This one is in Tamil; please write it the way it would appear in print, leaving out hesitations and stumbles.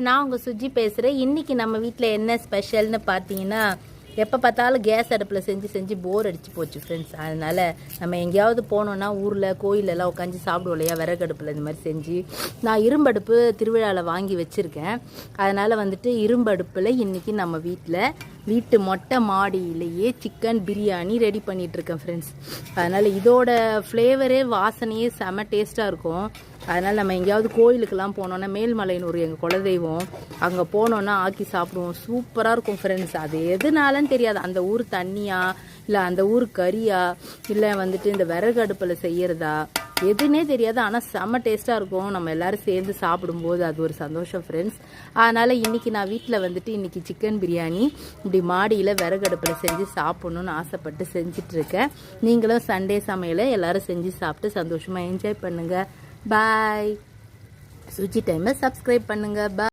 நான் உங்கள் சுஜி பேசுகிறேன். இன்றைக்கி நம்ம வீட்டில் என்ன ஸ்பெஷல்னு பார்த்தீங்கன்னா, எப்போ பார்த்தாலும் கேஸ் அடுப்பில் செஞ்சு செஞ்சு போர் அடிச்சு போச்சு ஃப்ரெண்ட்ஸ். அதனால் நம்ம எங்கேயாவது போனோன்னா ஊரில் கோயிலெல்லாம் உட்காந்து சாப்பிடுவோம் இல்லையா, விறகு அடுப்பில் இந்த மாதிரி செஞ்சு. நான் இரும்படுப்பு திருவிழாவில் வாங்கி வச்சுருக்கேன். அதனால் வந்துட்டு இரும்படுப்பில் இன்றைக்கி நம்ம வீட்டு மொட்டை மாடியிலேயே சிக்கன் பிரியாணி ரெடி பண்ணிகிட்ருக்கேன் ஃப்ரெண்ட்ஸ். அதனால் இதோட ஃப்ளேவரே வாசனையே செம டேஸ்ட்டாக இருக்கும். அதனால் நம்ம எங்கேயாவது கோயிலுக்கெல்லாம் போனோன்னா, மேல்மலையனூர் எங்கள் குலதெய்வம், அங்கே போனோன்னா ஆக்கி சாப்பிடுவோம். சூப்பராக இருக்கும் ஃப்ரெண்ட்ஸ். அது எதுனாலன்னு தெரியாது, அந்த ஊர் தண்ணியா இல்லை அந்த ஊர் கறியா இல்லை வந்துட்டு இந்த விறகு அடுப்பில் செய்கிறதா எதுனே தெரியாது. ஆனால் செம்ம டேஸ்ட்டாக இருக்கும். நம்ம எல்லோரும் சேர்ந்து சாப்பிடும்போது அது ஒரு சந்தோஷம் ஃப்ரெண்ட்ஸ். அதனால் இன்றைக்கி நான் வீட்டில் வந்துட்டு இன்றைக்கி சிக்கன் பிரியாணி இப்படி மாடியில் விறகு அடுப்பில் செஞ்சு சாப்பிட்ணுன்னு ஆசைப்பட்டு செஞ்சிட்ருக்கேன். நீங்களும் சண்டே சமையலை எல்லோரும் செஞ்சு சாப்பிட்டு சந்தோஷமாக என்ஜாய் பண்ணுங்கள். பாய். சுஜி டைமை சப்ஸ்கிரைப் பண்ணுங்கள். பாய்.